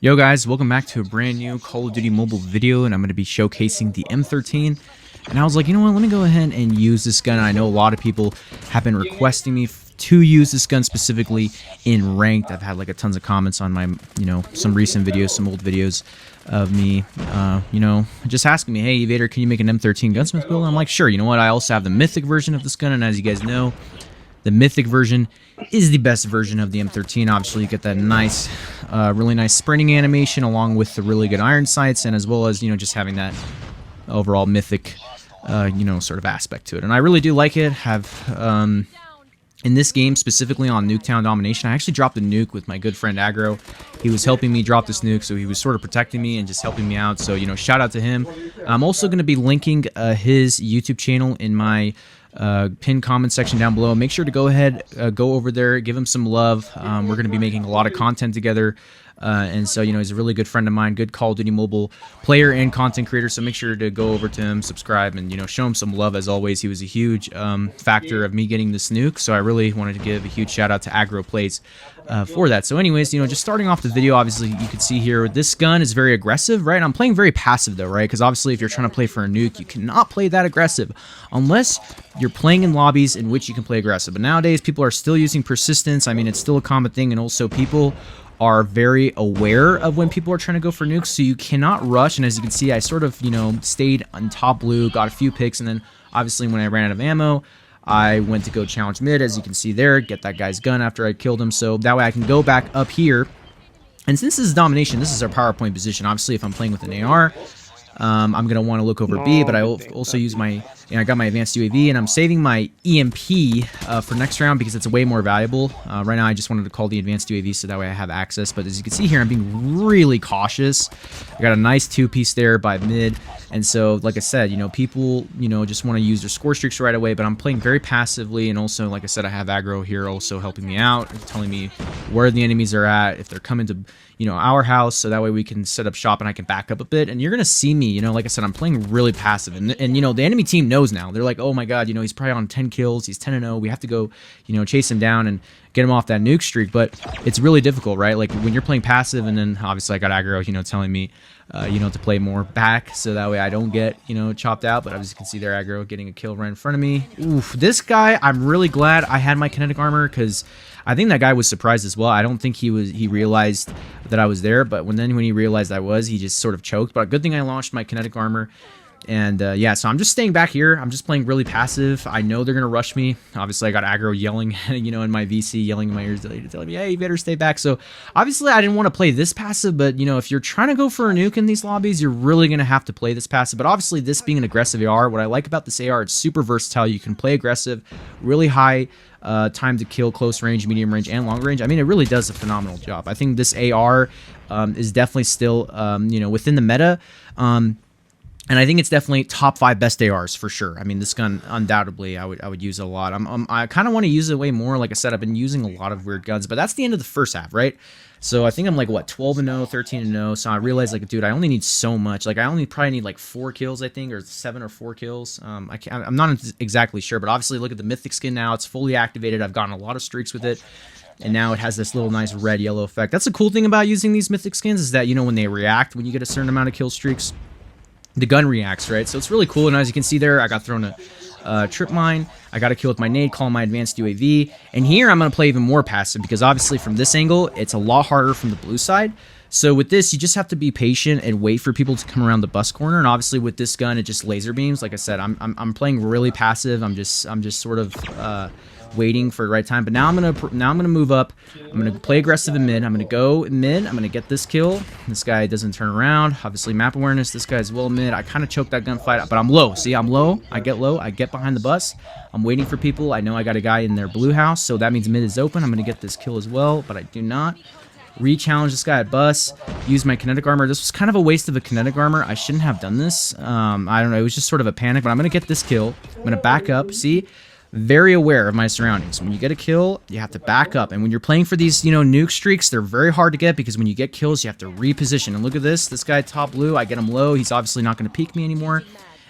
Yo guys, welcome back to a brand new Call of Duty Mobile video, and I'm going to be showcasing the M13. And I was like, you know what, let me go ahead and use this gun. I know a lot of people have been requesting me to use this gun specifically in ranked. I've had like tons of comments on my, some recent videos, some old videos of me, just asking me, hey Evader, can you make an M13 Gunsmith build? And I'm like, sure. You know what, I also have the mythic version of this gun, and as you guys know, the mythic version is the best version of the M13. Obviously, you get that nice, really nice sprinting animation along with the really good iron sights, and as well as, just having that overall mythic, sort of aspect to it. And I really do like it. In this game, specifically on Nuketown Domination, I actually dropped a nuke with my good friend Aggro. He was helping me drop this nuke, so he was sort of protecting me and just helping me out. So, shout out to him. I'm also going to be linking his YouTube channel in my pinned comment section down below. Make sure to go ahead, go over there, give him some love. We're going to be making a lot of content together. And so, he's a really good friend of mine, good Call of Duty Mobile player and content creator. So make sure to go over to him, subscribe, and, show him some love as always. He was a huge factor of me getting this nuke. So I really wanted to give a huge shout out to Aggro Plays for that. So anyways, just starting off the video, obviously you can see here, this gun is very aggressive, right? I'm playing very passive though, right? Because obviously if you're trying to play for a nuke, you cannot play that aggressive unless you're playing in lobbies in which you can play aggressive. But nowadays people are still using persistence. I mean, it's still a common thing, and also people are very aware of when people are trying to go for nukes, so you cannot rush. And as you can see, I sort of, stayed on top blue, got a few picks, and then obviously when I ran out of ammo, I went to go challenge mid, as you can see there, get that guy's gun after I killed him, so that way I can go back up here. And since this is domination, this is our PowerPoint position. Obviously, if I'm playing with an AR, I'm going to want to look over B, but I also use my, I got my advanced UAV, and I'm saving my EMP for next round because it's way more valuable. Right now, I just wanted to call the advanced UAV so that way I have access, but as you can see here, I'm being really cautious. I got a nice two-piece there by mid, and so, like I said, people, just want to use their score streaks right away, but I'm playing very passively, and also, like I said, I have Aggro here also helping me out, telling me where the enemies are at, if they're coming to, our house, so that way we can set up shop and I can back up a bit. And you're gonna see me, like I said, I'm playing really passive, and the enemy team knows now. They're like, oh my god, he's probably on 10 kills, he's 10-0, we have to go, chase him down and get him off that nuke streak. But it's really difficult, right? Like when you're playing passive, and then obviously I got Aggro, telling me to play more back, so that way I don't get, chopped out. But as you can see there, Aggro getting a kill right in front of me. Oof, this guy, I'm really glad I had my kinetic armor, because I think that guy was surprised as well. I don't think he realized that I was there, but when he realized I was, he just sort of choked. But good thing I launched my kinetic armor. And yeah, so I'm just staying back here. I'm just playing really passive. I know they're gonna rush me. Obviously I got Aggro yelling, in my VC, yelling in my ears, telling me, hey, you better stay back. So obviously I didn't want to play this passive, but if you're trying to go for a nuke in these lobbies, you're really gonna have to play this passive. But obviously, this being an aggressive AR, what I like about this AR, it's super versatile. You can play aggressive, really high time to kill, close range, medium range, and long range. I mean, it really does a phenomenal job. I think this AR is definitely still within the meta. And I think it's definitely top 5 best ARs for sure. I mean, this gun undoubtedly I would use a lot. I kind of want to use it way more. Like I said, I've been using a lot of weird guns, but that's the end of the first half, right? So I think I'm like, what, 12-0, 13-0. So I realized, like, dude, I only need so much. Like, I only probably need like 4 kills, I think, or 7 or 4 kills. I'm not exactly sure, but obviously look at the mythic skin now. It's fully activated. I've gotten a lot of streaks with it. And now it has this little nice red-yellow effect. That's the cool thing about using these mythic skins, is that, when they react, when you get a certain amount of kill streaks, the gun reacts, right? So it's really cool. And as you can see there, I got thrown a trip mine. I got a kill with my nade, call my advanced UAV. And here I'm going to play even more passive, because obviously from this angle, it's a lot harder from the blue side. So with this, you just have to be patient and wait for people to come around the bus corner. And obviously with this gun, it just laser beams. Like I said, I'm playing really passive. I'm just sort of waiting for the right time. But now I'm gonna move up. I'm gonna play aggressive in mid. I'm gonna go mid. I'm gonna get this kill. This guy doesn't turn around. Obviously map awareness. This guy's well mid. I kind of choked that gunfight, but I'm low. See, I'm low. I get low. I get behind the bus. I'm waiting for people. I know I got a guy in their blue house, so that means mid is open. I'm gonna get this kill as well, but I do not. Re-challenge this guy at bus. Use my kinetic armor. This was kind of a waste of a kinetic armor. I shouldn't have done this. I don't know. It was just sort of a panic, but I'm gonna get this kill. I'm gonna back up. See. Very aware of my surroundings. When you get a kill, you have to back up. And when you're playing for these, nuke streaks, they're very hard to get, because when you get kills, you have to reposition. And look at this. This guy top blue, I get him low. He's obviously not going to peek me anymore.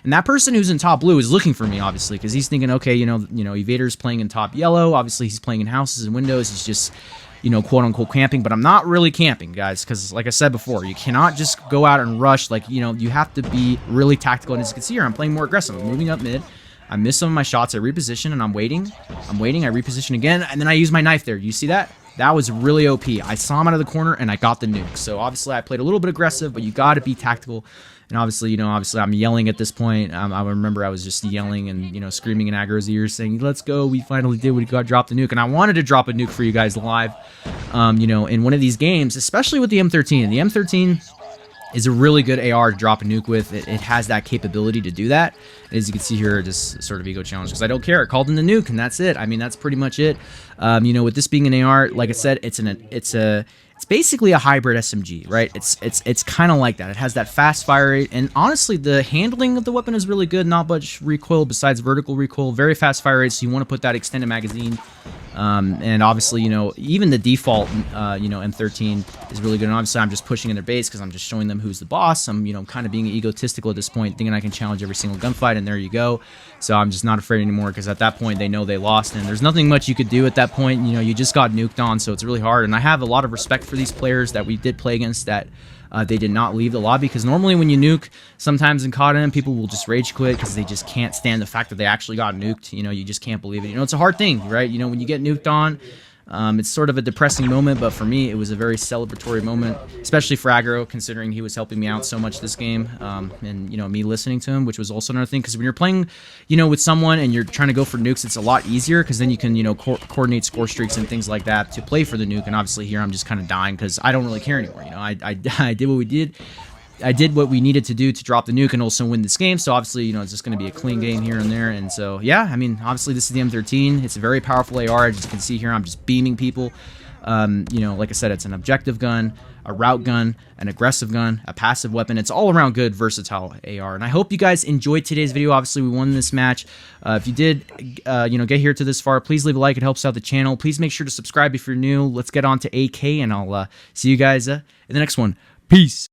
And that person who's in top blue is looking for me, obviously, because he's thinking, okay, Evader's playing in top yellow. Obviously, he's playing in houses and windows. He's just you know, quote unquote camping, but I'm not really camping, guys, because like I said before, you cannot just go out and rush. Like, you know, you have to be really tactical. And as you can see here, I'm playing more aggressive. I'm moving up mid. I miss some of my shots. I reposition and I'm waiting. I reposition again, and then I use my knife there. You see that? That was really OP. I saw him out of the corner and I got the nuke. So obviously I played a little bit aggressive, but you got to be tactical. And obviously, you know, I'm yelling at this point. I remember I was just yelling and, you know, screaming in Aggro's ears saying, let's go. We finally did. We got dropped the nuke. And I wanted to drop a nuke for you guys live, you know, in one of these games, especially with the M13. The M13 is a really good AR to drop a nuke with. It has that capability to do that. As you can see here, just sort of ego challenge because I don't care. I called in the nuke and that's it. I mean, that's pretty much it. You know, with this being an AR, like I said, it's basically a hybrid SMG, right? It's kind of like that. It has that fast fire rate, and honestly, the handling of the weapon is really good. Not much recoil besides vertical recoil. Very fast fire rate, so you want to put that extended magazine. And obviously, you know, even the default, you know, M13 is really good. And obviously, I'm just pushing in their base because I'm just showing them who's the boss. I'm, you know, kind of being egotistical at this point, thinking I can challenge every single gunfight, and there you go. So I'm just not afraid anymore because at that point, they know they lost, and there's nothing much you could do at that point. You know, you just got nuked on, so it's really hard. And I have a lot of respect for these players that we did play against that they did not leave the lobby, because normally when you nuke, sometimes in COD, people will just rage quit because they just can't stand the fact that they actually got nuked. You know, you just can't believe it. You know, it's a hard thing, right? You know, when you get nuked on, it's sort of a depressing moment, but for me, it was a very celebratory moment, especially for Aggro, considering he was helping me out so much this game, and, you know, me listening to him, which was also another thing, because when you're playing, you know, with someone and you're trying to go for nukes, it's a lot easier, because then you can, you know, coordinate score streaks and things like that to play for the nuke, and obviously here I'm just kind of dying, because I don't really care anymore, you know, I did what we did. I did what we needed to do to drop the nuke and also win this game, so obviously, you know, it's just going to be a clean game here and there, and so, yeah, I mean, obviously, this is the M13, it's a very powerful AR, as you can see here, I'm just beaming people, you know, like I said, it's an objective gun, a route gun, an aggressive gun, a passive weapon, it's all around good, versatile AR, and I hope you guys enjoyed today's video. Obviously, we won this match. If you did, you know, get here to this far, please leave a like, it helps out the channel, please make sure to subscribe if you're new. Let's get on to AK, and I'll see you guys in the next one. Peace!